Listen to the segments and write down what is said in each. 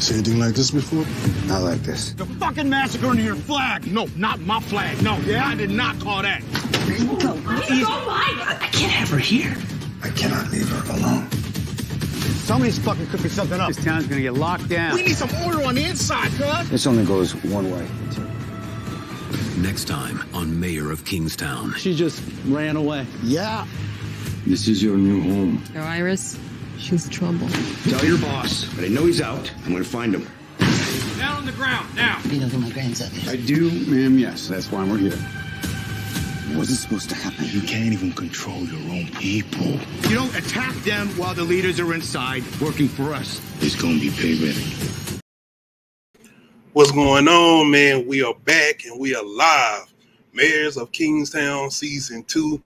see anything like this before? Not like this. The fucking massacre under your flag. No, not my flag. No, yeah, I did not call that. I can't have her here. I cannot leave her alone. Somebody's fucking cooking something up. This town's gonna get locked down. We need some order on the inside, cuz. This only goes one way. Next time on Mayor of Kingstown. She just ran away. Yeah. This is your new home. Yo, Iris, she's trouble. Tell your boss, but I know he's out. I'm gonna find him. Down on the ground, now. You know who my grandson is. I do, ma'am, yes. That's why we're here. What's supposed to happen? You can't even control your own people. You don't attack them while the leaders are inside working for us. It's gonna be pay ready. What's going on, man? We are back and we are live. Mayors of Kingstown Season 2,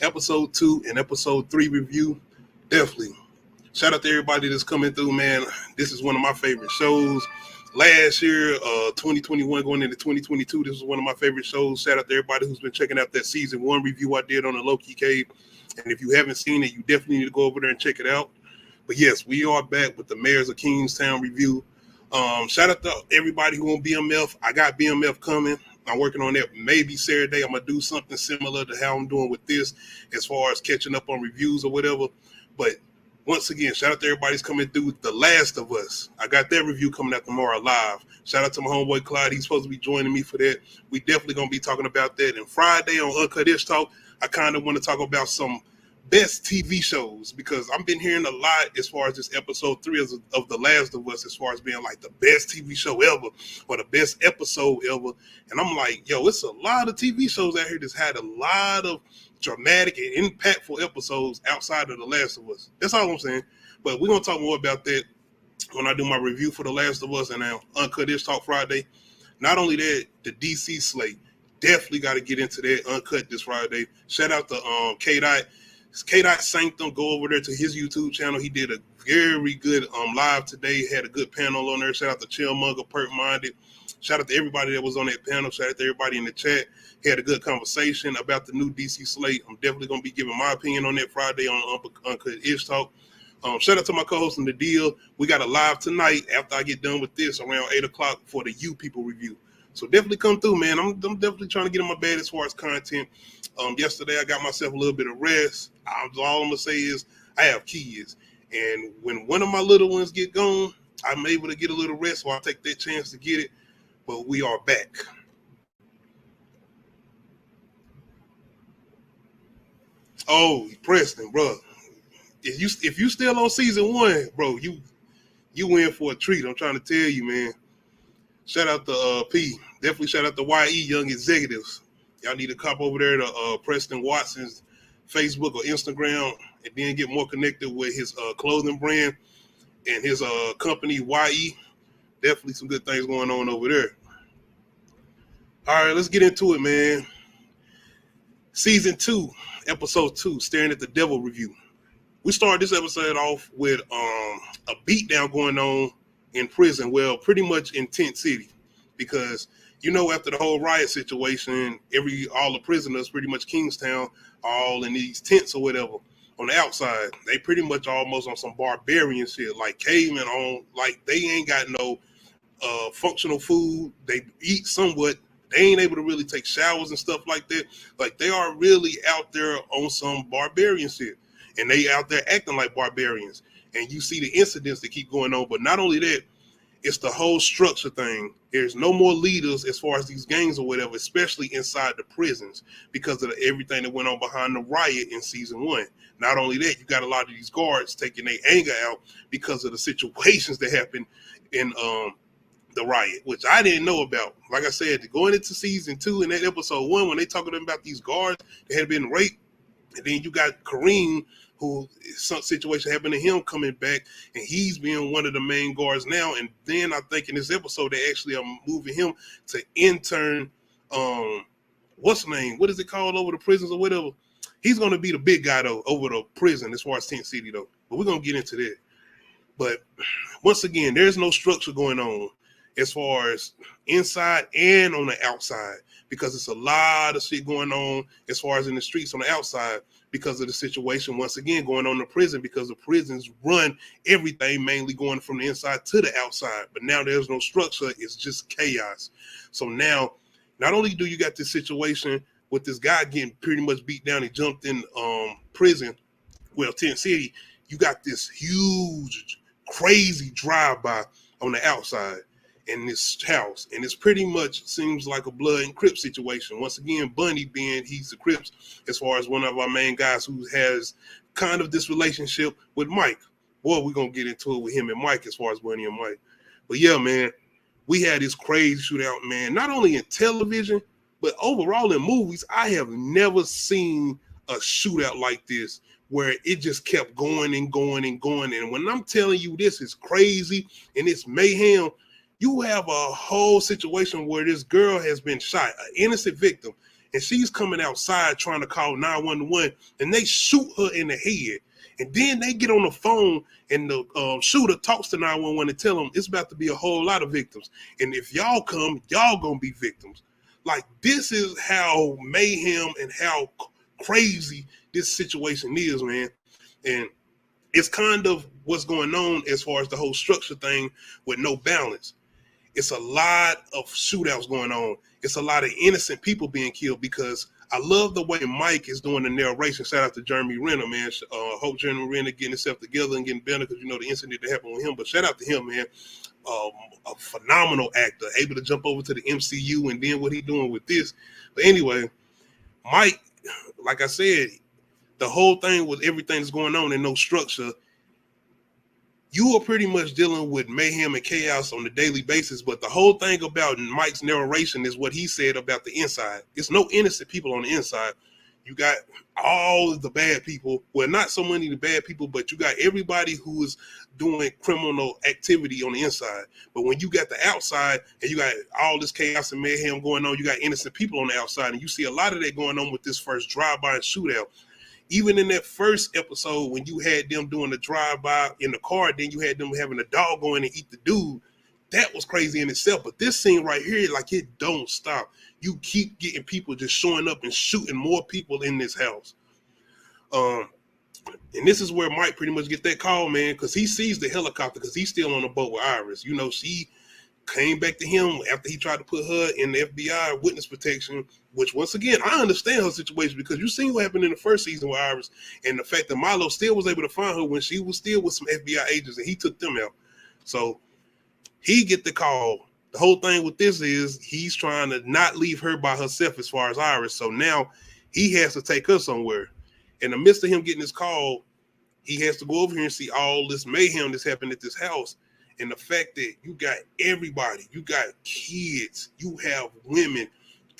Episode 2 and Episode 3 review. Definitely. Shout out to everybody that's coming through, man. This is one of my favorite shows. Last year, 2021 going into 2022, this was one of my favorite shows. Shout out to everybody who's been checking out that Season 1 review I did on the Low-Key Cave. And if you haven't seen it, you definitely need to go over there and check it out. But yes, we are back with the Mayors of Kingstown review. Shout out to everybody who on BMF. I got BMF coming. I'm working on that. Maybe Saturday I'm gonna do something similar to how I'm doing with this as far as catching up on reviews or whatever. But once again, shout out to everybody's coming through. The Last of Us. I got that review coming out tomorrow live. Shout out to my homeboy Clyde. He's supposed to be joining me for that. We definitely gonna be talking about that. And Friday on Uncut Ish Talk, I kind of want to talk about some best TV shows, because I've been hearing a lot as far as this episode 3 of The Last of Us, as far as being like the best TV show ever or the best episode ever. And I'm like, yo, it's a lot of TV shows out here that's had a lot of dramatic and impactful episodes outside of The Last of Us. That's all I'm saying. But we're going to talk more about that when I do my review for The Last of Us and now Uncut Ish Talk Friday. Not only that, the DC slate. Definitely got to get into that Uncut this Friday. Shout out to K-Dot. K-Dot Sanctum, go over there to his YouTube channel. He did a very good live today. Had a good panel on there. Shout out to Chillmonger, Perk Minded. Shout out to everybody that was on that panel. Shout out to everybody in the chat. Had a good conversation about the new DC slate. I'm definitely going to be giving my opinion on that Friday on Uncut Ish Talk. Shout out to my co-host in the deal. We got a live tonight after I get done with this around 8 o'clock for the You People review. So definitely come through, man. I'm definitely trying to get in my bed as far as content. Yesterday, I got myself a little bit of rest. All I'm going to say is I have kids. And when one of my little ones get gone, I'm able to get a little rest, so I'll take that chance to get it. But we are back. Oh, Preston, bro. If you still on Season 1, bro, you in for a treat. I'm trying to tell you, man. Shout out to P. Definitely shout out to YE Young Executives. Y'all need to cop over there to Preston Watson's Facebook or Instagram and then get more connected with his clothing brand and his company, YE. Definitely some good things going on over there. All right, let's get into it, man. Season 2, Episode 2, Staring at the Devil review. We started this episode off with a beatdown going on in prison, well, pretty much in Tent City, because you know, after the whole riot situation, all the prisoners, pretty much Kingstown, all in these tents or whatever on the outside. They pretty much almost on some barbarian shit, like cavemen on, like they ain't got no functional food. They eat somewhat. They ain't able to really take showers and stuff like that. Like they are really out there on some barbarian shit, and they out there acting like barbarians. And you see the incidents that keep going on. But not only that, it's the whole structure thing. There's no more leaders as far as these gangs or whatever, especially inside the prisons, because of everything that went on behind the riot in Season 1. Not only that, you got a lot of these guards taking their anger out because of the situations that happened in the riot, which I didn't know about. Like I said, going into Season 2 in that Episode 1, when they talking about these guards that had been raped, and then you got Kareem, who some situation happened to him coming back, and he's being one of the main guards now. And then I think in this episode they actually are moving him to intern. What's the name? What is it called over the prisons or whatever? He's going to be the big guy though over the prison as far as Tent City though. But we're going to get into that. But once again, there's no structure going on. as far as inside and on the outside, because it's a lot of shit going on as far as in the streets on the outside because of the situation once again going on in the prison, because the prisons run everything mainly going from the inside to the outside. But now there's no structure, it's just chaos. So now not only do you got this situation with this guy getting pretty much beat down, he jumped in prison, well, Tent City, you got this huge crazy drive-by on the outside in this house, and it's pretty much seems like a blood and Crip situation. Once again, Bunny being he's the Crips as far as one of our main guys who has kind of this relationship with Mike. Boy, we're gonna get into it with him and Mike as far as Bunny and Mike. But yeah, man, we had this crazy shootout, man, not only in television, but overall in movies. I have never seen a shootout like this where it just kept going and going and going. And when I'm telling you this is crazy and it's mayhem, you have a whole situation where this girl has been shot, an innocent victim, and she's coming outside trying to call 911, and they shoot her in the head. And then they get on the phone, and the shooter talks to 911 and tell them it's about to be a whole lot of victims. And if y'all come, y'all gonna be victims. Like, this is how mayhem and how crazy this situation is, man. And it's kind of what's going on as far as the whole structure thing with no balance. It's a lot of shootouts going on. It's a lot of innocent people being killed, because I love the way Mike is doing the narration. Shout out to Jeremy Renner, man. Hope Jeremy Renner getting himself together and getting better, because you know the incident that happened with him. But shout out to him, man. A phenomenal actor, able to jump over to the MCU, and then what he doing with this. But anyway, Mike, like I said, the whole thing with everything that's going on and no structure, you are pretty much dealing with mayhem and chaos on a daily basis. But the whole thing about Mike's narration is what he said about the inside. It's no innocent people on the inside. You got all of the bad people. Well, not so many of the bad people, but you got everybody who is doing criminal activity on the inside. But when you got the outside and you got all this chaos and mayhem going on, you got innocent people on the outside. And you see a lot of that going on with this first drive-by and shootout. Even in that first episode, when you had them doing the drive-by in the car, then you had them having a dog go in and eat the dude. That was crazy in itself. But this scene right here, like, it don't stop. You keep getting people just showing up and shooting more people in this house. And this is where Mike pretty much get that call, man, because he sees the helicopter, because he's still on the boat with Iris. You know, she came back to him after he tried to put her in the FBI witness protection, which, once again, I understand her situation, because you seen what happened in the first season with Iris, and the fact that Milo still was able to find her when she was still with some FBI agents, and he took them out. So he get the call. The whole thing with this is he's trying to not leave her by herself as far as Iris. So now he has to take her somewhere. In the midst of him getting this call, he has to go over here and see all this mayhem that's happened at this house. And the fact that you got everybody, you got kids, you have women,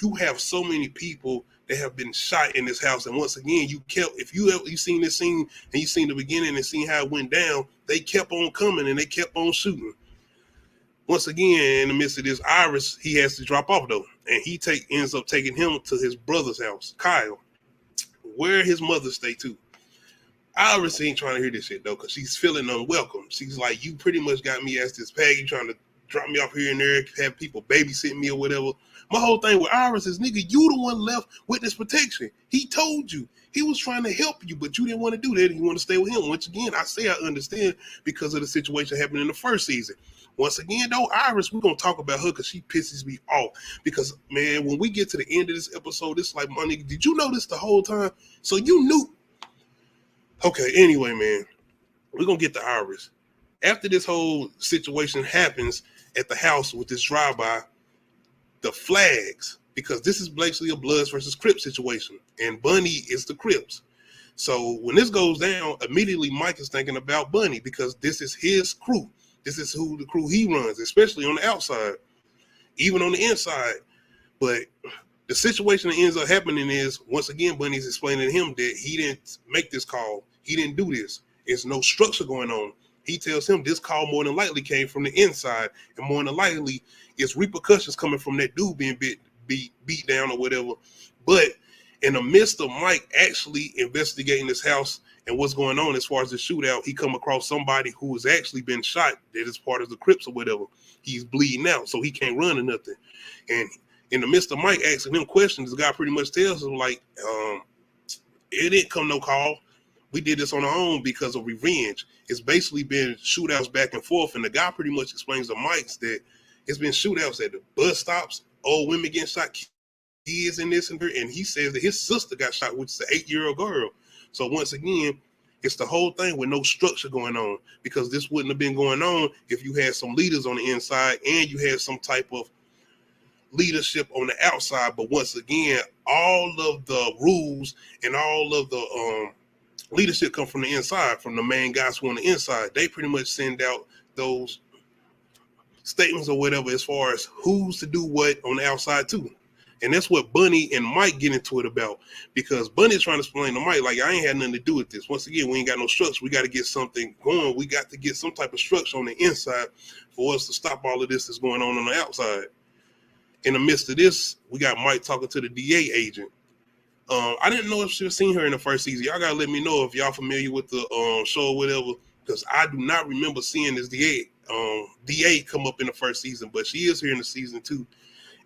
you have so many people that have been shot in this house. And once again, if you seen this scene and you seen the beginning and seen how it went down, they kept on coming and they kept on shooting. Once again, in the midst of this, Iris, he has to drop off though. And he ends up taking him to his brother's house, Kyle, where his mother stay too. Iris ain't trying to hear this shit though, because she's feeling unwelcome. She's like, you pretty much got me as this peg. You trying to drop me off here and there, have people babysitting me or whatever. My whole thing with Iris is, nigga, you the one left witness protection. He told you. He was trying to help you, but you didn't want to do that. You want to stay with him. Once again, I say I understand because of the situation happening in the first season. Once again, though, Iris, we're going to talk about her because she pisses me off. Because, man, when we get to the end of this episode, it's like, my nigga, did you know this the whole time? So you knew. Okay, anyway, man, we're going to get to Iris. After this whole situation happens at the house with this drive-by, the flags, because this is basically a Bloods versus Crips situation, and Bunny is the Crips. So when this goes down, immediately Mike is thinking about Bunny, because this is his crew. This is the crew he runs, especially on the outside, even on the inside. But the situation that ends up happening is, once again, Bunny's explaining to him that he didn't make this call. He didn't do this. There's no structure going on. He tells him this call more than likely came from the inside, and more than likely it's repercussions coming from that dude being beat down or whatever. But In the midst of Mike actually investigating this house and what's going on as far as the shootout, he come across somebody who has actually been shot that is part of the Crips or whatever. He's bleeding out, so he can't run or nothing. And in the midst of Mike asking him questions, the guy pretty much tells him, like, it didn't come no call. We did this on our own because of revenge. It's basically been shootouts back and forth, and the guy pretty much explains to Mike that it's been shootouts at the bus stops, old women getting shot, kids in this and there, and he says that his sister got shot, which is an 8-year-old girl. So once again, it's the whole thing with no structure going on, because this wouldn't have been going on if you had some leaders on the inside and you had some type of leadership on the outside. But once again, all of the rules and all of the leadership come from the inside, from the main guys who on the inside. They pretty much send out those statements or whatever as far as who's to do what on the outside too. And that's what Bunny and Mike get into it about, because Bunny's trying to explain to Mike, like, I ain't had nothing to do with this. Once again, we ain't got no structure. We got to get something going. We got to get some type of structure on the inside for us to stop all of this that's going on the outside. In the midst of this, we got Mike talking to the DA agent. I didn't know if you've seen her in the first season. Y'all got to let me know if y'all familiar with the show or whatever, because I do not remember seeing this DA come up in the first season, but she is here in the season 2.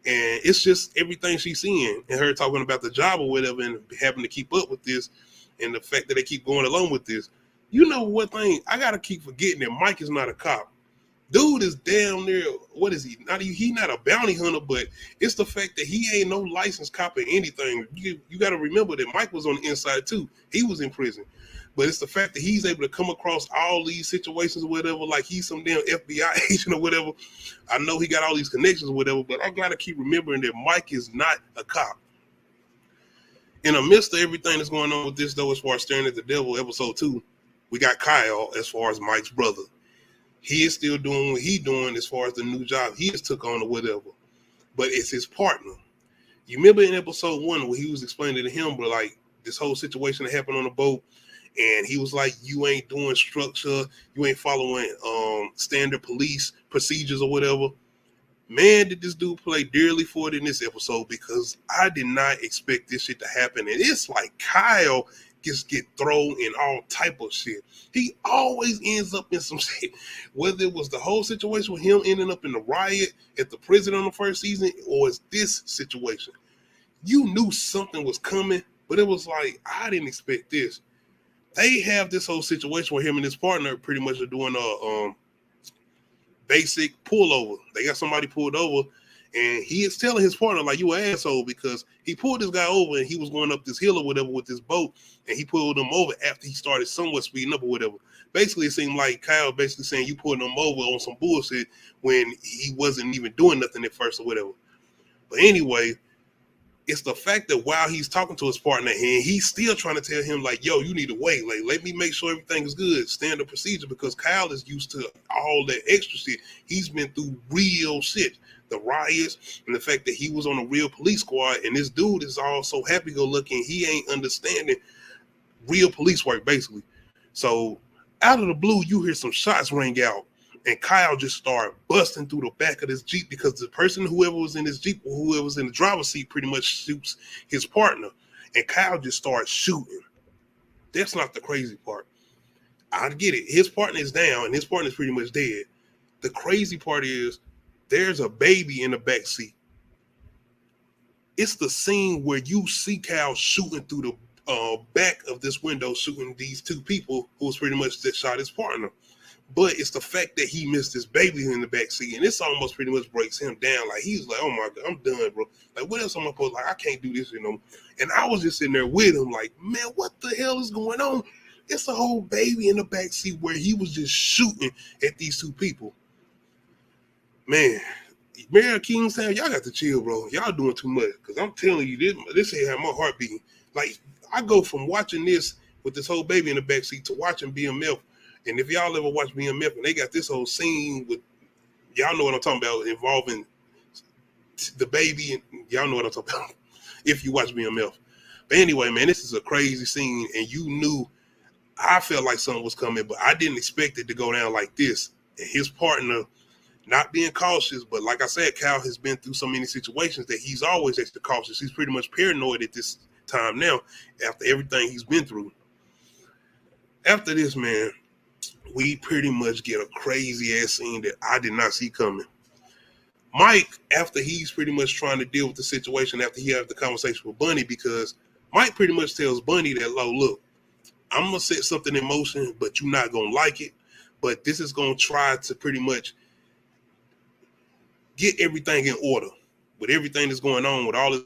And it's just everything she's seeing and her talking about the job or whatever and having to keep up with this and the fact that they keep going along with this. You know what thing? I got to keep forgetting that Mike is not a cop. Dude is down there. What is he? He not a bounty hunter, but it's the fact that he ain't no licensed cop or anything. You got to remember that Mike was on the inside too. He was in prison. But it's the fact that he's able to come across all these situations or whatever, like he's some damn FBI agent or whatever. I know he got all these connections or whatever, but I got to keep remembering that Mike is not a cop. In the midst of everything that's going on with this, though, as far as Staring at the Devil, episode 2, we got Kyle as far as Mike's brother. He is still doing what he's doing as far as the new job he has took on or whatever. But it's his partner. You remember in episode 1 where he was explaining to him, but like this whole situation that happened on the boat, and he was like, you ain't doing structure, you ain't following standard police procedures or whatever. Man, did this dude play dearly for it in this episode, because I did not expect this shit to happen. And it's like Kyle just get thrown in all type of shit. He always ends up in some shit, whether it was the whole situation with him ending up in the riot at the prison on the first season, or it's this situation. You knew something was coming, but it was like, I didn't expect this. They have this whole situation where him and his partner pretty much are doing a basic pullover. They got somebody pulled over, and he is telling his partner, like, you an asshole, because he pulled this guy over and he was going up this hill or whatever with this boat, and he pulled him over after he started somewhat speeding up or whatever. Basically, it seemed like Kyle basically saying you pulled him over on some bullshit when he wasn't even doing nothing at first or whatever. But anyway, it's the fact that while he's talking to his partner and he's still trying to tell him, like, yo, you need to wait. Like, let me make sure everything is good. Standard procedure, because Kyle is used to all that extra shit. He's been through real shit. The riots and the fact that he was on a real police squad, and this dude is all so happy-go-lucky. He ain't understanding real police work, basically. So out of the blue, you hear some shots ring out, and Kyle just started busting through the back of this Jeep, because the person, whoever was in this Jeep or whoever was in the driver's seat, pretty much shoots his partner. And Kyle just starts shooting. That's not the crazy part. I get it. His partner is down, and his partner is pretty much dead. The crazy part is there's a baby in the back seat. It's the scene where you see Kyle shooting through the back of this window, shooting these two people who was pretty much that shot his partner. But it's the fact that he missed his baby in the backseat, and this almost pretty much breaks him down. Like, he's like, oh my God, I'm done, bro. Like, what else am I supposed to, like, I can't do this, you know? And I was just sitting there with him like, man, what the hell is going on? It's a whole baby in the backseat where he was just shooting at these two people. Man, Mayor of Kingstown, y'all got to chill, bro. Y'all doing too much, because I'm telling you, this ain't have my heart beating. Like, I go from watching this with this whole baby in the backseat to watching BMF. And if y'all ever watch BMF, and they got this whole scene with, y'all know what I'm talking about, involving the baby, and y'all know what I'm talking about if you watch BMF. But anyway, man, this is a crazy scene, and you knew, I felt like something was coming, but I didn't expect it to go down like this. And his partner not being cautious, but like I said, Kyle has been through so many situations that he's always extra cautious. He's pretty much paranoid at this time now after everything he's been through. After this, man, we pretty much get a crazy ass scene that I did not see coming. Mike, after he's pretty much trying to deal with the situation after he has the conversation with Bunny, because Mike pretty much tells Bunny that, look, I'm going to set something in motion, but you're not going to like it. But this is going to try to pretty much get everything in order with everything that's going on, with all this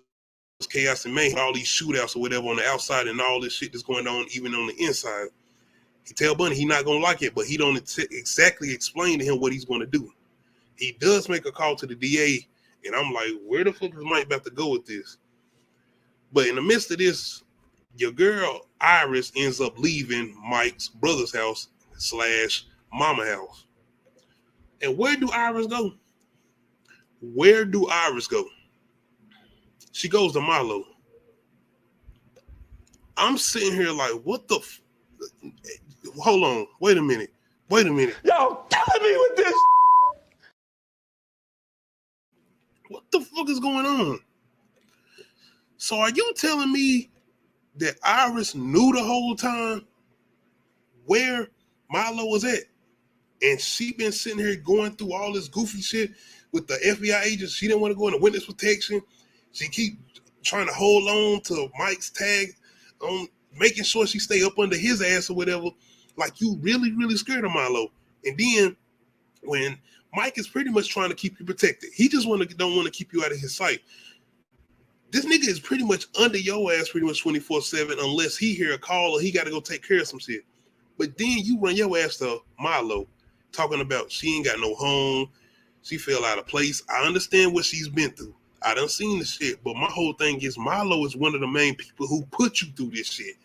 chaos and mayhem, all these shootouts or whatever on the outside and all this shit that's going on even on the inside. He tell Bunny he's not going to like it, but he don't exactly explain to him what he's going to do. He does make a call to the DA, and I'm like, where the fuck is Mike about to go with this? But in the midst of this, your girl Iris ends up leaving Mike's brother's house / mama house. And where do Iris go? Where do Iris go? She goes to Milo. I'm sitting here like, what the hold on, wait a minute. Y'all killing me with this. What the fuck is going on? So are you telling me that Iris knew the whole time where Milo was at? And she been sitting here going through all this goofy shit with the FBI agents. She didn't want to go into witness protection. She keep trying to hold on to Mike's tag, making sure she stay up under his ass or whatever. Like, you really, really scared of Milo. And then when Mike is pretty much trying to keep you protected, he just don't want to keep you out of his sight. This nigga is pretty much under your ass pretty much 24/7 unless he hear a call or he got to go take care of some shit. But then you run your ass to Milo talking about she ain't got no home. She fell out of place. I understand what she's been through. I done seen the shit. But my whole thing is Milo is one of the main people who put you through this shit.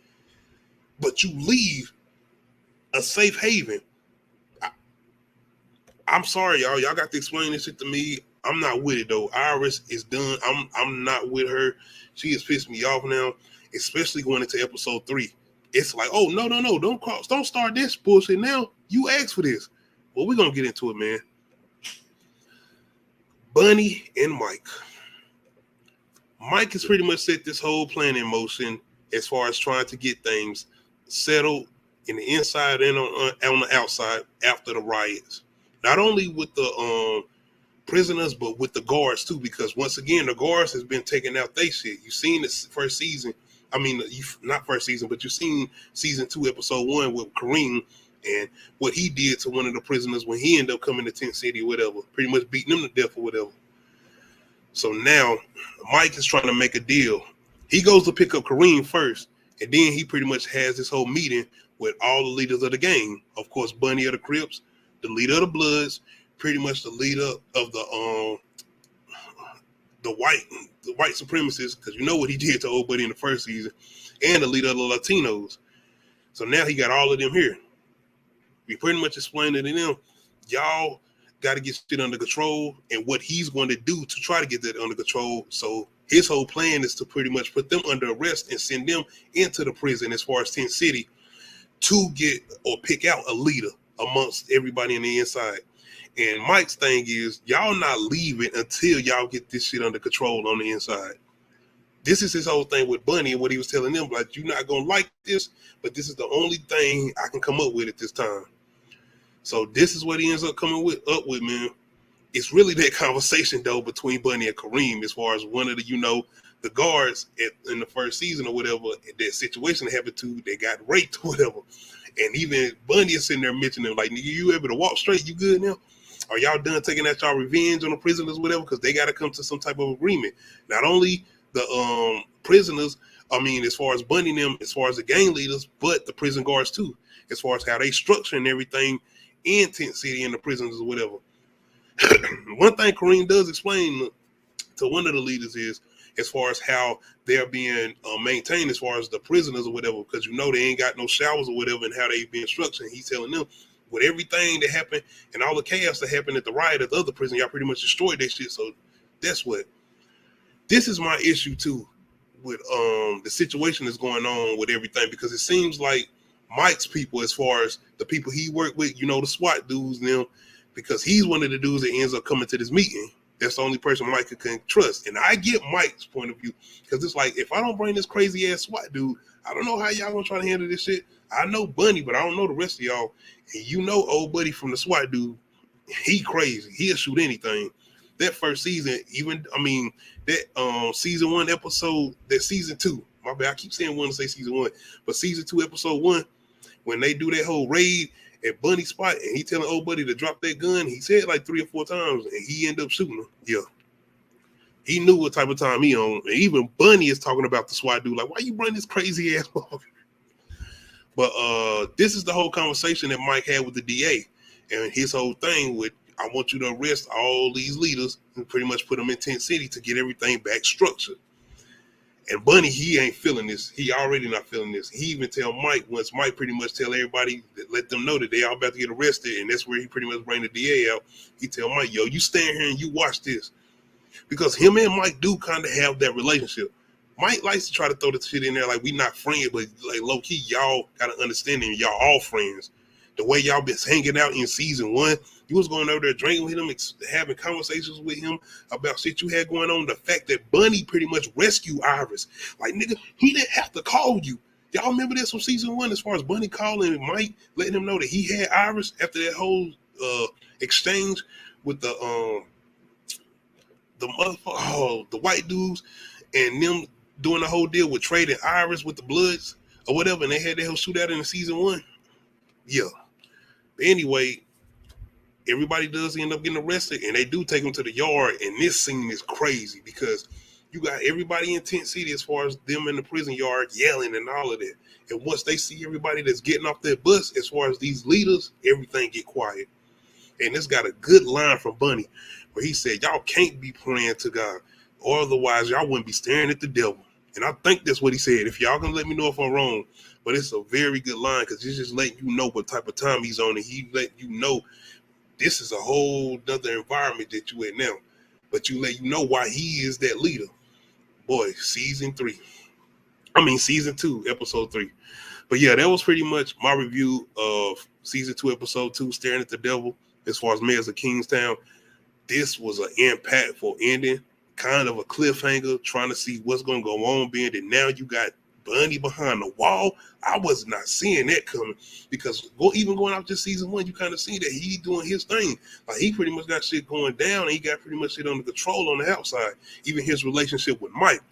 But you leave a safe haven. I'm sorry, y'all. Y'all got to explain this shit to me. I'm not with it, though. Iris is done. I'm not with her. She has pissed me off now, especially going into episode 3. It's like, oh, no. Don't start this bullshit now. You asked for this. Well, we're going to get into it, man. Bunny and Mike. Mike has pretty much set this whole plan in motion as far as trying to get things settled in the inside and on the outside after the riots. Not only with the prisoners, but with the guards too, because once again, the guards has been taking out they shit. You've seen this first season. I mean, not first season, but you've seen season 2, episode 1 with Kareem and what he did to one of the prisoners when he ended up coming to Tent City or whatever, pretty much beating them to death or whatever. So now Mike is trying to make a deal. He goes to pick up Kareem first, and then he pretty much has this whole meeting with all the leaders of the gang. Of course, Bunny of the Crips, the leader of the Bloods, pretty much the leader of the white supremacists, because you know what he did to old buddy in the first season, and the leader of the Latinos. So now he got all of them here. We pretty much explained it to them. Y'all got to get shit under control, and what he's going to do to try to get that under control. So his whole plan is to pretty much put them under arrest and send them into the prison as far as Tent City to get or pick out a leader amongst everybody in the inside. And Mike's thing is, y'all not leaving until y'all get this shit under control on the inside. This is his whole thing with Bunny and what he was telling them, like, you're not going to like this, but this is the only thing I can come up with at this time. So this is what he ends up coming up with, man. It's really that conversation, though, between Bunny and Kareem as far as one of the, the guards in the first season or whatever, that situation happened to, they got raped or whatever. And even Bunny is sitting there mentioning, like, nigga, you able to walk straight? You good now? Are y'all done taking out y'all revenge on the prisoners or whatever? Because they got to come to some type of agreement. Not only the prisoners, I mean, as far as Bunny and them, as far as the gang leaders, but the prison guards too, as far as how they structure and everything in Tent City and the prisons or whatever. One thing Kareem does explain to one of the leaders is as far as how they're being maintained as far as the prisoners or whatever, because they ain't got no showers or whatever, and how they being structured. And he's telling them, with everything that happened and all the chaos that happened at the riot at the other prison, y'all pretty much destroyed that shit. So that's what. This is my issue too with the situation that's going on with everything, because it seems like Mike's people, as far as the people he worked with, the SWAT dudes and them, because he's one of the dudes that ends up coming to this meeting. That's the only person Mike can trust. And I get Mike's point of view because it's like, if I don't bring this crazy ass SWAT dude, I don't know how y'all gonna try to handle this shit. I know Bunny, but I don't know the rest of y'all. And you know old buddy from the SWAT dude, he crazy. He'll shoot anything. That first season, that season 1 episode, that season 2, my bad, I keep saying 1 to say season 1, but season 2 episode 1, when they do that whole raid at Bunny's spot and he telling old buddy to drop that gun, he said like 3 or 4 times and he ended up shooting him. Yeah. He knew what type of time he on. And even Bunny is talking about the SWAT dude, like, why you bring this crazy ass motherfucker? But this is the whole conversation that Mike had with the DA. And his whole thing with, I want you to arrest all these leaders and pretty much put them in Tent City to get everything back structured. And Bunny, he ain't feeling this. He already not feeling this. He even tell Mike, once Mike pretty much tell everybody, that let them know that they all about to get arrested, and that's where he pretty much bring the DA out. He tell Mike, yo, you stand here and you watch this. Because him and Mike do kind of have that relationship. Mike likes to try to throw the shit in there like we not friends, but like low key, y'all got to understand him. Y'all all friends. The way y'all been hanging out in season 1, you was going over there drinking with him, having conversations with him about shit you had going on. The fact that Bunny pretty much rescued Iris. Like, nigga, he didn't have to call you. Y'all remember this from season 1 as far as Bunny calling Mike, letting him know that he had Iris after that whole exchange with the white dudes and them doing the whole deal with trading Iris with the Bloods or whatever, and they had that whole shootout in the season 1. Yeah. But anyway, everybody does end up getting arrested, and they do take them to the yard, and this scene is crazy because you got everybody in Tent City as far as them in the prison yard yelling and all of that. And once they see everybody that's getting off that bus, as far as these leaders, everything get quiet. And it's got a good line from Bunny where he said, y'all can't be praying to God, or otherwise y'all wouldn't be staring at the devil. And I think that's what he said. If y'all can let me know if I'm wrong, but it's a very good line because it's just letting you know what type of time he's on, and he let you know this is a whole other environment that you in now. But you let you know why he is that leader. Boy, season 2, episode 3. But yeah, that was pretty much my review of season 2, episode 2, Staring at the Devil, as far as Mayors of Kingstown. This was an impactful ending, kind of a cliffhanger, trying to see what's going to go on, being that now you got Bunny behind the wall. I was not seeing that coming because even going out this season 1, you kind of see that he doing his thing. Like, he pretty much got shit going down, and he got pretty much shit under control on the outside, even his relationship with Mike.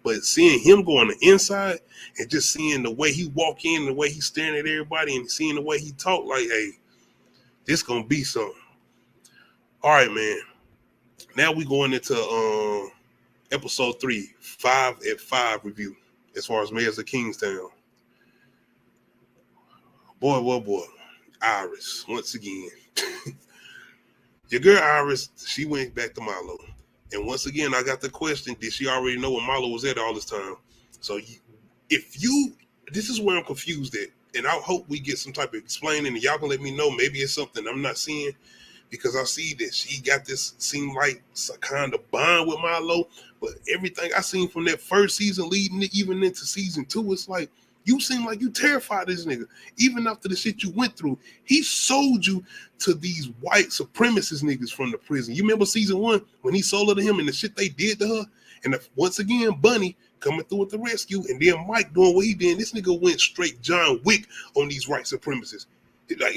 But seeing him go on the inside and just seeing the way he walk in, the way he's staring at everybody, and seeing the way he talk, like, hey, this gonna be something. All right, man. Now we going into episode 3, 5 at 5 review, as far as Mayors of Kingstown. Boy, Iris, once again. Your girl Iris, she went back to Milo. And once again, I got the question, did she already know where Milo was at all this time? So this is where I'm confused at. And I hope we get some type of explaining, and y'all can let me know. Maybe it's something I'm not seeing, because I see that she got this, seem like some kind of bond with Milo. But everything I seen from that first season leading even into season 2, it's like, you seem like you terrified of this nigga. Even after the shit you went through, he sold you to these white supremacist niggas from the prison. You remember season 1 when he sold her to him and the shit they did to her? And once again, Bunny coming through with the rescue, and then Mike doing what he did. This nigga went straight John Wick on these white supremacists. Like,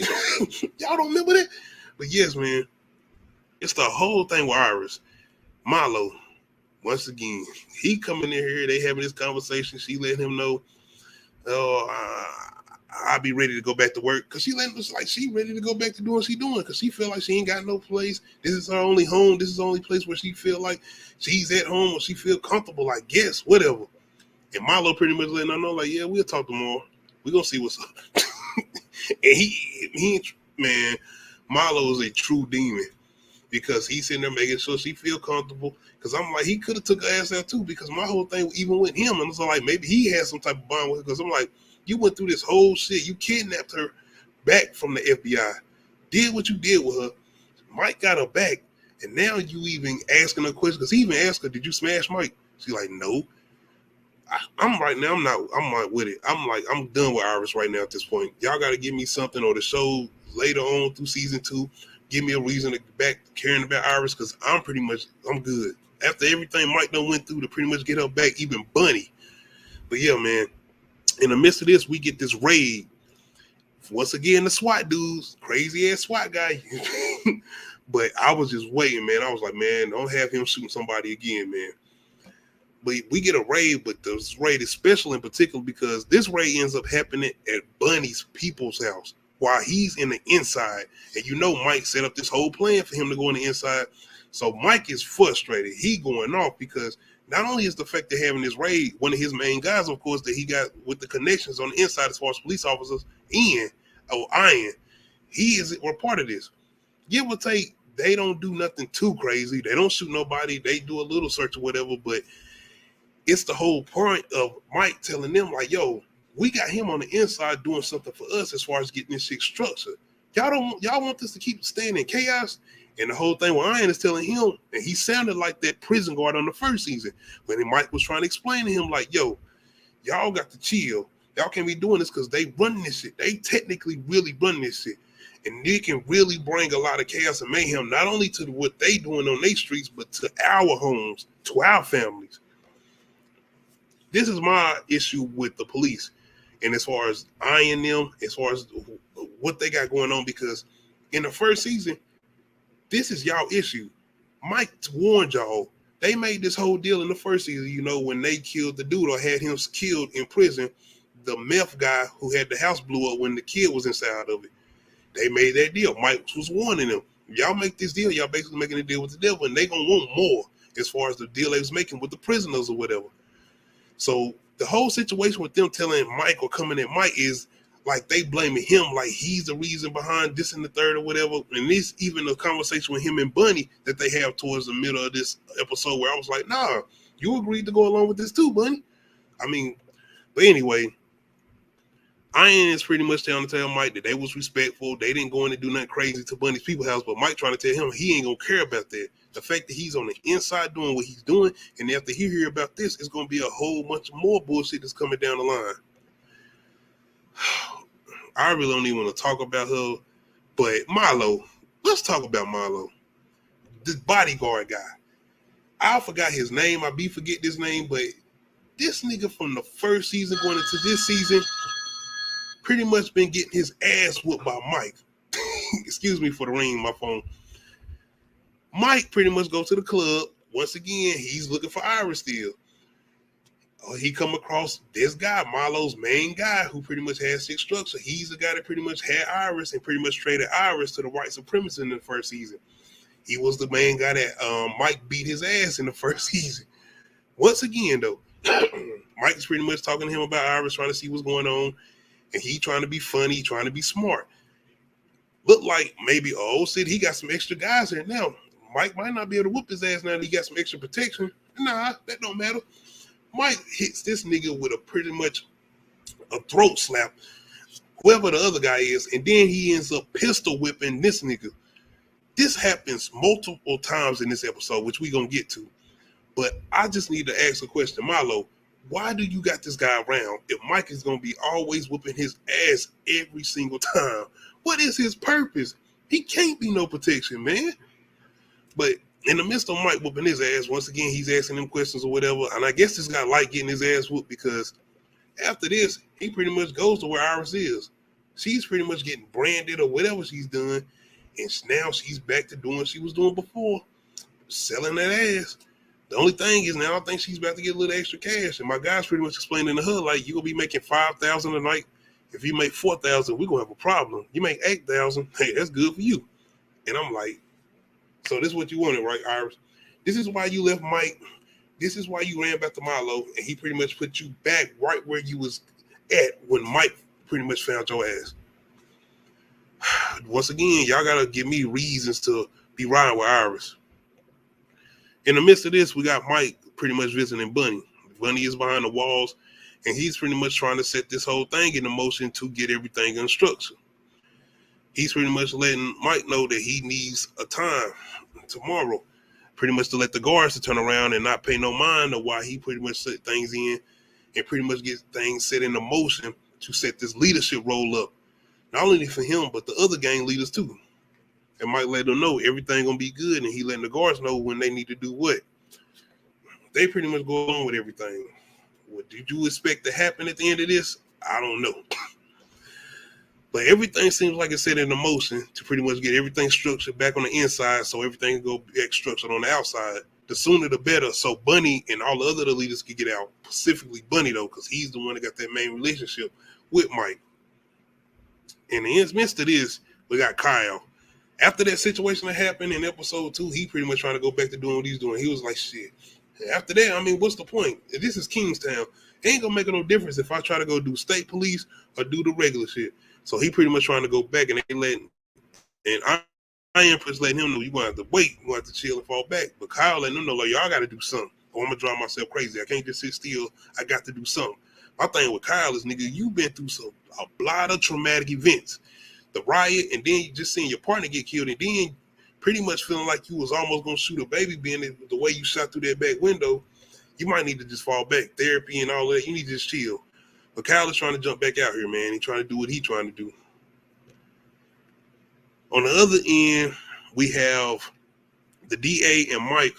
y'all don't remember that? But yes, man, it's the whole thing with Iris. Milo, once again, he coming in here, they having this conversation. She letting him know, I'll be ready to go back to work, because she letting us like she ready to go back to doing what she doing, because she feel like she ain't got no place. This is her only home. This is the only place where she feel like she's at home, or she feel comfortable, I guess, whatever. And Milo pretty much letting her know, like, yeah, we'll talk tomorrow. We're gonna see what's up. And he man, Milo is a true demon, because he's sitting there making sure she feel comfortable. Because I'm like, he could have took her ass out too, because my whole thing, even with him, and so like maybe he had some type of bond with her, because I'm like, you went through this whole shit. You kidnapped her back from the FBI, did what you did with her. Mike got her back, and now you even asking her questions, because he even asked her, did you smash Mike? She's like, no. I'm right now, I'm not with it. I'm done with Iris right now at this point. Y'all got to give me something, or the show later on through season 2, give me a reason to get back caring about Iris, because I'm good. After everything Mike done went through to pretty much get her back, even Bunny. But yeah, man, in the midst of this, we get this raid. Once again, the SWAT dudes, crazy ass SWAT guy. But I was just waiting, man. I was like, man, don't have him shooting somebody again, man. But we get a raid, but this raid is special in particular because this raid ends up happening at Bunny's people's house while he's in the inside. And you know Mike set up this whole plan for him to go on the inside. So Mike is frustrated. He going off because not only is the fact of having this raid, one of his main guys, of course, that he got with the connections on the inside as far as police officers, Ian, he is a part of this. Give or take, they don't do nothing too crazy. They don't shoot nobody. They do a little search or whatever, but it's the whole point of Mike telling them, like, yo, we got him on the inside doing something for us as far as getting this shit structured. Y'all want this to keep staying in chaos? And the whole thing with Iron is telling him, and he sounded like that prison guard on the first season when Mike was trying to explain to him, like, yo, y'all got to chill. Y'all can't be doing this because they run this shit. They technically really run this shit. And they can really bring a lot of chaos and mayhem, not only to what they doing on their streets, but to our homes, to our families. This is my issue with the police. And as far as eyeing them, as far as what they got going on, because in the first season, this is y'all issue. Mike warned y'all. They made this whole deal in the first season, you know, when they killed the dude or had him killed in prison, the meth guy who had the house blew up when the kid was inside of it. They made that deal. Mike was warning them. Y'all make this deal, y'all basically making a deal with the devil, and they gonna want more as far as the deal they was making with the prisoners or whatever. So the whole situation with them telling Mike or coming at Mike is like they blaming him, like he's the reason behind this and the third or whatever. And this even a conversation with him and Bunny that they have towards the middle of this episode where I was like, nah, you agreed to go along with this too, Bunny. I mean, but anyway, Iron is pretty much trying to tell Mike that they was respectful. They didn't go in and do nothing crazy to Bunny's people's house, but Mike trying to tell him he ain't gonna care about that. The fact that he's on the inside doing what he's doing, and after he hear about this, it's gonna be a whole bunch more bullshit that's coming down the line. I really don't even want to talk about her, but Milo, let's talk about Milo, this bodyguard guy. I forgot his name. I forget this name, but this nigga from the first season going into this season pretty much been getting his ass whooped by Mike. Excuse me for the ring in my phone. Mike pretty much go to the club. Once again, he's looking for Iris still. He come across this guy, Milo's main guy, who pretty much has six structure. He's the guy that pretty much had Iris and pretty much traded Iris to the white supremacists in the first season. He was the main guy that Mike beat his ass in the first season. Once again, though, Mike's pretty much talking to him about Iris, trying to see what's going on. And he trying to be funny, trying to be smart. Look like maybe, he got some extra guys here now. Mike might not be able to whoop his ass now that he got some extra protection. Nah, that don't matter. Mike hits this nigga with a pretty much a throat slap, whoever the other guy is, and then he ends up pistol whipping this nigga. This happens multiple times in this episode, which we gonna get to. But I just need to ask a question, Milo. Why do you got this guy around if Mike is gonna be always whooping his ass every single time? What is his purpose? He can't be no protection, man. But in the midst of Mike whooping his ass, once again, he's asking him questions or whatever. And I guess this guy like getting his ass whooped because after this, he pretty much goes to where Iris is. She's pretty much getting branded or whatever she's done. And now she's back to doing what she was doing before, selling that ass. The only thing is now I think she's about to get a little extra cash. And my guy's pretty much explaining to her, like, you're going to be making $5,000 a night. If you make $4,000, we're going to have a problem. You make $8,000, hey, that's good for you. And I'm like, so this is what you wanted, right, Iris? This is why you left Mike. This is why you ran back to Milo, and he pretty much put you back right where you was at when Mike pretty much found your ass. Once again, y'all got to give me reasons to be riding with Iris. In the midst of this, we got Mike pretty much visiting Bunny. Bunny is behind the walls, and he's pretty much trying to set this whole thing into motion to get everything in structure. He's pretty much letting Mike know that he needs a time tomorrow, pretty much to let the guards to turn around and not pay no mind to why he pretty much set things in and pretty much get things set into motion to set this leadership role up. Not only for him, but the other gang leaders too. and Mike let them know everything gonna be good, and he letting the guards know when they need to do what. They pretty much go along with everything. What did you expect to happen at the end of this? I don't know. But everything seems like it's set into motion to pretty much get everything structured back on the inside so everything can go back structured on the outside. The sooner the better, so Bunny and all the other leaders can get out. Specifically Bunny, though, because he's the one that got that main relationship with Mike. In the midst of this, we got Kyle. After that situation that happened in episode 2, he pretty much trying to go back to doing what he's doing. He was like, shit. After that, I mean, what's the point? This is Kingstown. It ain't gonna make no difference if I try to go do state police or do the regular shit. So he pretty much trying to go back, and they letting, and I am just letting him know you gonna have to wait, you gonna have to chill and fall back. But Kyle letting them know, like, y'all gotta do something, or I'm gonna drive myself crazy. I can't just sit still. I got to do something. My thing with Kyle is, nigga, you've been through a lot of traumatic events. The riot, and then you just seeing your partner get killed, and then pretty much feeling like you was almost gonna shoot a baby, being the way you shot through that back window. You might need to just fall back. Therapy and all that, you need to just chill. But Kyle is trying to jump back out here, man. He's trying to do what he's trying to do. On the other end, we have the DA and Mike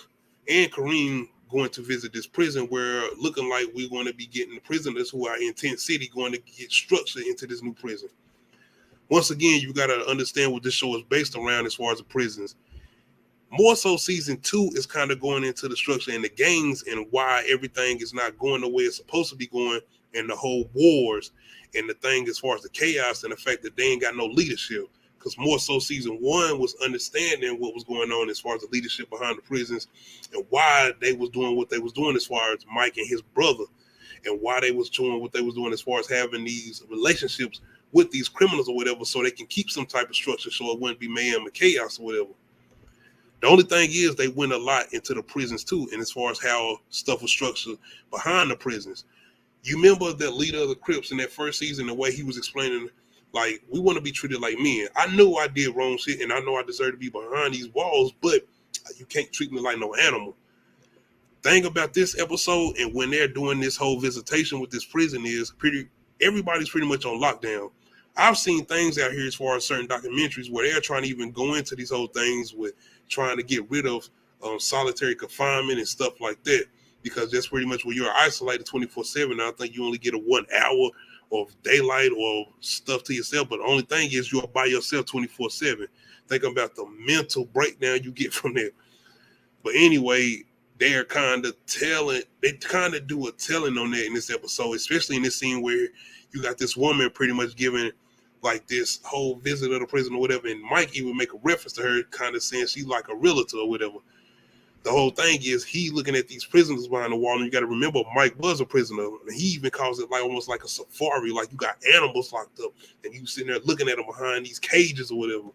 and Kareem going to visit this prison where looking like we're going to be getting the prisoners who are in Tent City going to get structured into this new prison. Once again, you got to understand what this show is based around as far as the prisons. More so, season 2 is kind of going into the structure and the gangs and why everything is not going the way it's supposed to be going, and the whole wars and the thing as far as the chaos and the fact that they ain't got no leadership. Because more so, season 1 was understanding what was going on as far as the leadership behind the prisons and why they was doing what they was doing as far as Mike and his brother, and why they was doing what they was doing as far as having these relationships with these criminals or whatever, so they can keep some type of structure so it wouldn't be mayhem and chaos or whatever. The only thing is they went a lot into the prisons too, and as far as how stuff was structured behind the prisons. You remember that leader of the Crips in that first season, the way he was explaining, like, we want to be treated like men. I know I did wrong shit, and I know I deserve to be behind these walls, but you can't treat me like no animal. Thing about this episode and when they're doing this whole visitation with this prison is everybody's pretty much on lockdown. I've seen things out here as far as certain documentaries where they're trying to even go into these whole things with trying to get rid of solitary confinement and stuff like that, because that's pretty much where you're isolated 24/7. I think you only get a 1 hour of daylight or stuff to yourself, but the only thing is you're by yourself 24/7. Think about the mental breakdown you get from that. But anyway, they're kind of do a telling on that in this episode, especially in this scene where you got this woman pretty much giving like this whole visit of the prison or whatever, and Mike even make a reference to her, kind of saying she's like a realtor or whatever. The whole thing is he looking at these prisoners behind the wall, and you got to remember Mike was a prisoner, and he even calls it like almost like a safari, like you got animals locked up, and you sitting there looking at them behind these cages or whatever.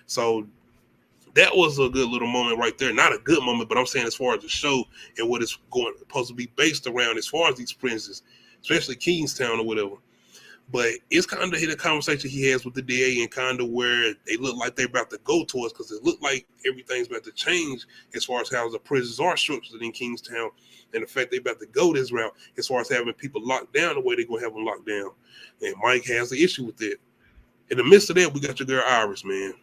So that was a good little moment right there. Not a good moment, but I'm saying as far as the show and what it's supposed to be based around as far as these prisons, especially Kingstown or whatever. But it's kind of hit a conversation he has with the DA and kind of where they look like they're about to go towards, because it looked like everything's about to change as far as how the prisons are structured in Kingstown, and the fact they're about to go this route as far as having people locked down the way they're going to have them locked down. And Mike has an issue with it. In the midst of that, we got your girl Iris, man.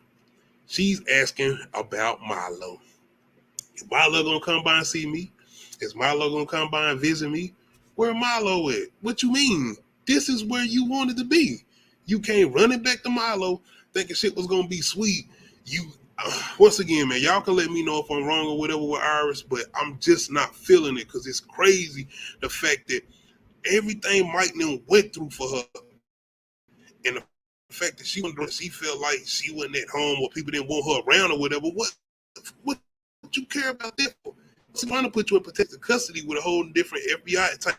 She's asking about Milo. Is Milo going to come by and see me? Is Milo going to come by and visit me? Where Milo at? What you mean? This is where you wanted to be. You came running back to Milo thinking shit was going to be sweet. Once again, man, y'all can let me know if I'm wrong or whatever with Iris, but I'm just not feeling it, because it's crazy the fact that everything Mike went through for her, and the fact that she felt like she wasn't at home or people didn't want her around or whatever. What you care about that for? She's trying to put you in protective custody with a whole different FBI type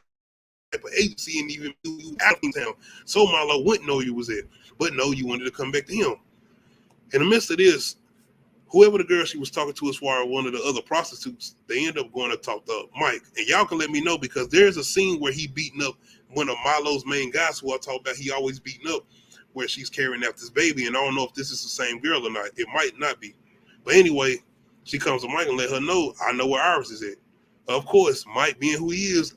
of agency, and even you out of town. So Milo wouldn't know you was there, but no, you wanted to come back to him. In the midst of this, whoever the girl she was talking to as far as one of the other prostitutes, they end up going to talk to Mike. And y'all can let me know, because there's a scene where he beating up one of Milo's main guys who I talk about, he always beating up, where she's carrying out this baby. And I don't know if this is the same girl or not. It might not be. But anyway, she comes to Mike and let her know, I know where Iris is at. Of course, Mike being who he is,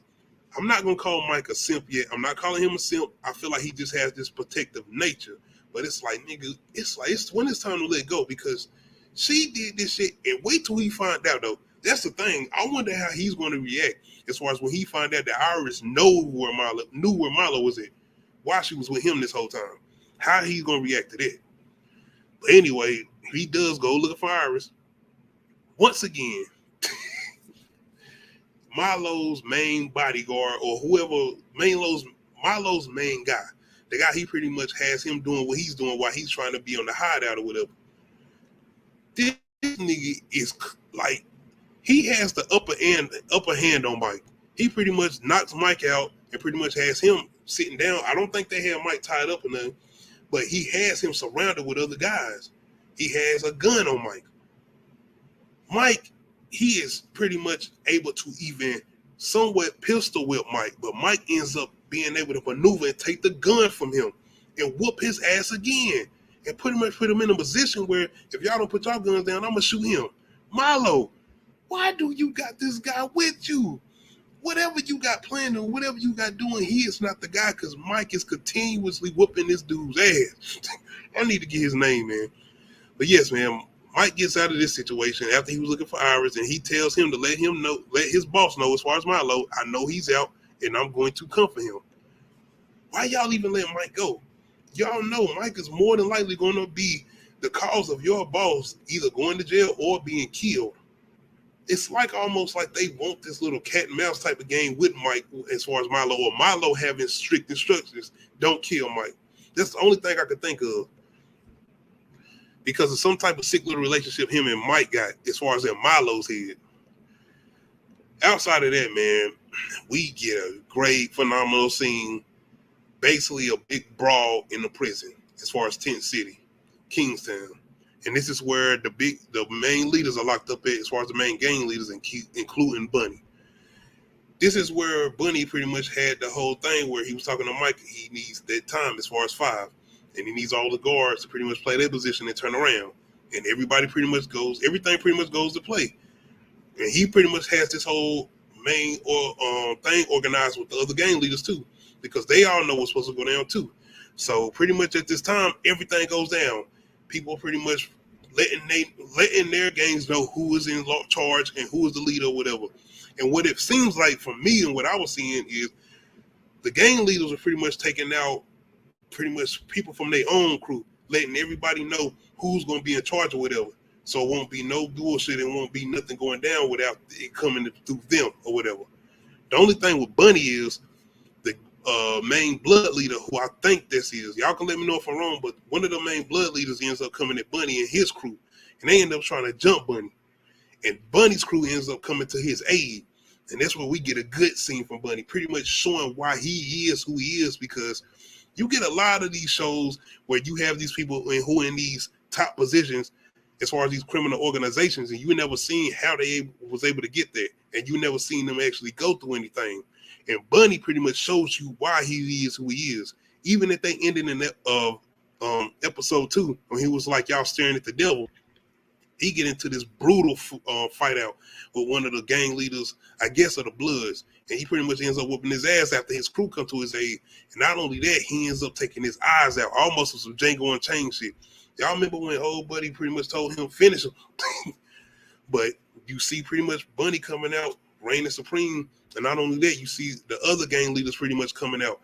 I'm not going to call Mike a simp yet. I'm not calling him a simp. I feel like he just has this protective nature. But it's like, nigga, it's when it's time to let go, because She did this shit, and wait till he find out though. That's the thing. I wonder how he's going to react as far as when he find out that Iris knew where Milo was at, why she was with him this whole time. How he's going to react to that. But anyway, he does go looking for Iris. Once again, Milo's main bodyguard or whoever, Milo's main guy, the guy he pretty much has him doing what he's doing while he's trying to be on the hideout or whatever. This nigga is like, he has the upper hand on Mike. He pretty much knocks Mike out and pretty much has him sitting down. I don't think they have Mike tied up or nothing, but he has him surrounded with other guys. He has a gun on Mike. Mike, he is pretty much able to even somewhat pistol whip Mike, but Mike ends up being able to maneuver and take the gun from him and whoop his ass again and pretty much put him in a position where if y'all don't put y'all guns down, I'm going to shoot him. Milo, why do you got this guy with you? Whatever you got planned or whatever you got doing, he is not the guy because Mike is continuously whooping this dude's ass. I need to get his name, man. But yes, man, Mike gets out of this situation after he was looking for Iris, and he tells him to let his boss know as far as Milo, I know he's out, and I'm going to come for him. Why y'all even let Mike go? Y'all know Mike is more than likely going to be the cause of your boss either going to jail or being killed. It's like almost like they want this little cat and mouse type of game with Mike as far as Milo, or Milo having strict instructions, don't kill Mike. That's the only thing I could think of. Because of some type of sick little relationship him and Mike got as far as in Milo's head. Outside of that, man, we get a great, phenomenal scene. Basically a big brawl in the prison as far as Tent City, Kingstown. And this is where the main leaders are locked up at as far as the main gang leaders, including Bunny. This is where Bunny pretty much had the whole thing where he was talking to Mike. He needs that time as far as 5. And he needs all the guards to pretty much play their position and turn around. And everything pretty much goes to play. And he pretty much has this whole main thing organized with the other gang leaders too, because they all know what's supposed to go down too. So pretty much at this time, everything goes down. People pretty much letting their gangs know who is in charge and who is the leader or whatever. And what it seems like for me and what I was seeing is the gang leaders are pretty much taking out pretty much people from their own crew, letting everybody know who's going to be in charge or whatever. So it won't be no bullshit. It won't be nothing going down without it coming through them or whatever. The only thing with Bunny is the main blood leader, who I think this is. Y'all can let me know if I'm wrong, but one of the main blood leaders ends up coming at Bunny and his crew, and they end up trying to jump Bunny. And Bunny's crew ends up coming to his aid. And that's where we get a good scene from Bunny, pretty much showing why he is who he is, because you get a lot of these shows where you have these people who are in these top positions as far as these criminal organizations, and you never seen how they was able to get there, and you never seen them actually go through anything. And Bunny pretty much shows you why he is who he is. Even if they ended in that episode 2, when he was like, y'all staring at the devil, he get into this brutal fight out with one of the gang leaders, I guess, of the Bloods. And he pretty much ends up whooping his ass after his crew come to his aid. And not only that, he ends up taking his eyes out, almost with some Django Unchained shit. Y'all remember when old buddy pretty much told him, finish him? But you see pretty much Bunny coming out, reigning supreme. And not only that, you see the other gang leaders pretty much coming out,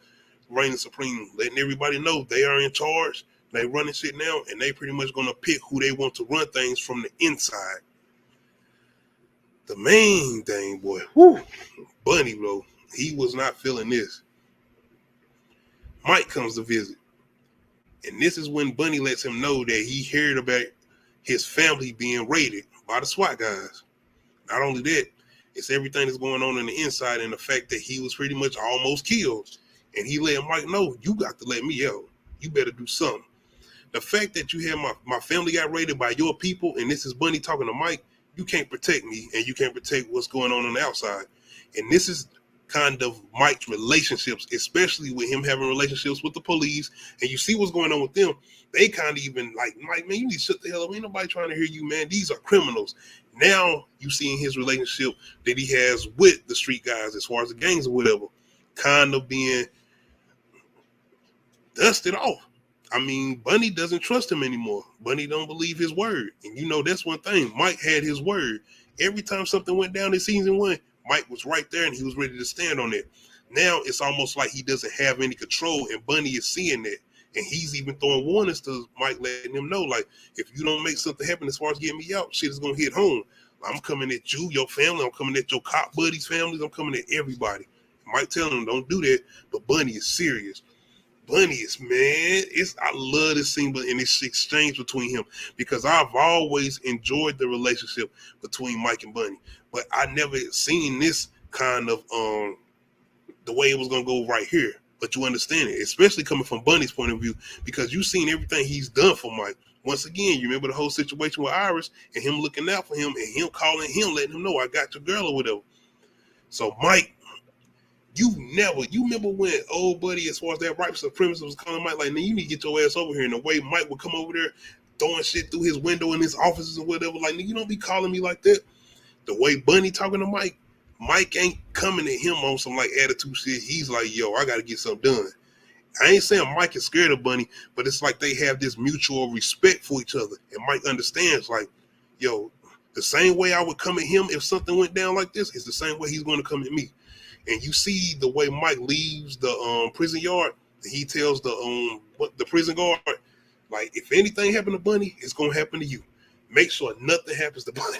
reigning supreme, letting everybody know they are in charge. They running shit now, and they pretty much going to pick who they want to run things from the inside. The main thing, boy, Bunny, bro, he was not feeling this. Mike comes to visit. And this is when Bunny lets him know that he heard about his family being raided by the SWAT guys. Not only that, it's everything that's going on the inside, and the fact that he was pretty much almost killed. And he let Mike know, you got to let me out. You better do something. The fact that you had my family got raided by your people, and this is Bunny talking to Mike, you can't protect me, and you can't protect what's going on the outside. And this is kind of Mike's relationships, especially with him having relationships with the police, and you see what's going on with them. They kind of even like, Mike, man, you need to shut the hell up. Ain't nobody trying to hear you, man. These are criminals. Now you see in his relationship that he has with the street guys as far as the gangs or whatever, kind of being dusted off. I mean, Bunny doesn't trust him anymore. Bunny don't believe his word. And you know, that's one thing. Mike had his word. Every time something went down in season 1, Mike was right there and he was ready to stand on it. Now it's almost like he doesn't have any control, and Bunny is seeing that. And he's even throwing warnings to Mike, letting him know, like, if you don't make something happen as far as getting me out, shit is going to hit home. I'm coming at you, your family. I'm coming at your cop buddies' families. I'm coming at everybody. Mike telling him, don't do that. But Bunny is serious. Bunny is, man, I love this scene in this exchange between him, because I've always enjoyed the relationship between Mike and Bunny, but I never seen this kind of the way it was gonna go right here. But you understand it, especially coming from Bunny's point of view, because you've seen everything he's done for Mike. Once again, you remember the whole situation with Iris and him looking out for him and him calling him, letting him know I got your girl or whatever. So Mike, you remember when old buddy, as far as that white supremacist, was calling Mike, like, man, you need to get your ass over here. And the way Mike would come over there, throwing shit through his window in his offices and whatever, like, you don't be calling me like that. The way Bunny talking to Mike, Mike ain't coming at him on some, like, attitude shit. He's like, yo, I got to get something done. I ain't saying Mike is scared of Bunny, but it's like they have this mutual respect for each other. And Mike understands, like, yo, the same way I would come at him if something went down like this is the same way he's going to come at me. And you see the way Mike leaves the prison yard. He tells the prison guard, like, if anything happened to Bunny, it's gonna happen to you. Make sure nothing happens to Bunny.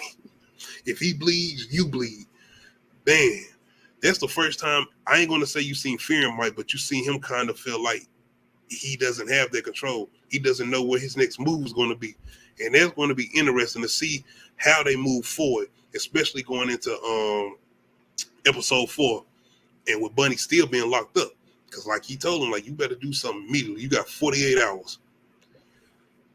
If he bleeds, you bleed. Man, that's the first time. I ain't gonna say you seen fear in Mike, but you see him kind of feel like he doesn't have that control. He doesn't know where his next move is going to be, and that's going to be interesting to see how they move forward, especially going into episode 4. And with Bunny still being locked up, because like he told him, like, you better do something immediately. You got 48 hours.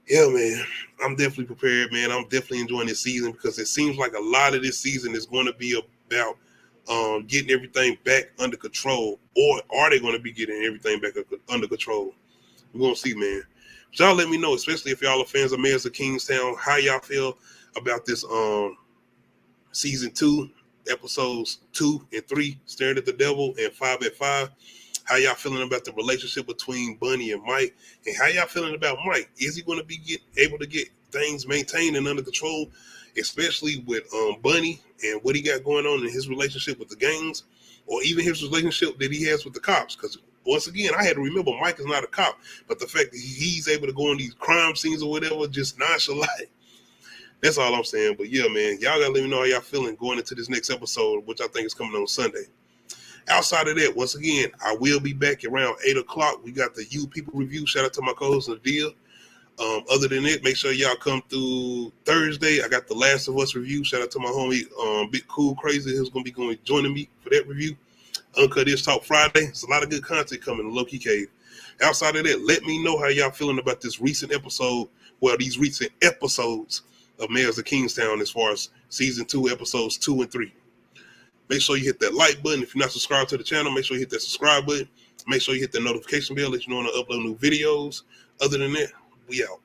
Yeah, man, I'm definitely prepared, man. I'm definitely enjoying this season, because it seems like a lot of this season is going to be about getting everything back under control, or are they going to be getting everything back under control? We're going to see, man. So y'all let me know, especially if y'all are fans of Mayors of Kingstown, how y'all feel about this season 2. Episodes 2 and 3, Staring at the Devil, and 5 at 5. How y'all feeling about the relationship between Bunny and Mike? And how y'all feeling about Mike? Is he going to be able to get things maintained and under control, especially with Bunny and what he got going on in his relationship with the gangs, or even his relationship that he has with the cops? Because once again, I had to remember Mike is not a cop, but the fact that he's able to go on these crime scenes or whatever, just nonchalant. That's all I'm saying. But yeah, man, y'all gotta let me know how y'all feeling going into this next episode, which I think is coming on Sunday. Outside of that, once again, I will be back around 8 o'clock. We got the You People review. Shout out to my co-host Nadia. Other than that, make sure y'all come through Thursday. I got the Last of Us review. Shout out to my homie Big Cool Crazy, who's gonna be joining me for that review. Uncut Is Talk Friday. It's a lot of good content coming to Low-Key Cave. Outside of that, let me know how y'all feeling about this recent episode. Well, these recent episodes of Mayors of Kingstown, as far as season 2, episodes 2 and 3. Make sure you hit that like button. If you're not subscribed to the channel, make sure you hit that subscribe button. Make sure you hit the notification bell, let you know when I upload new videos. Other than that, we out.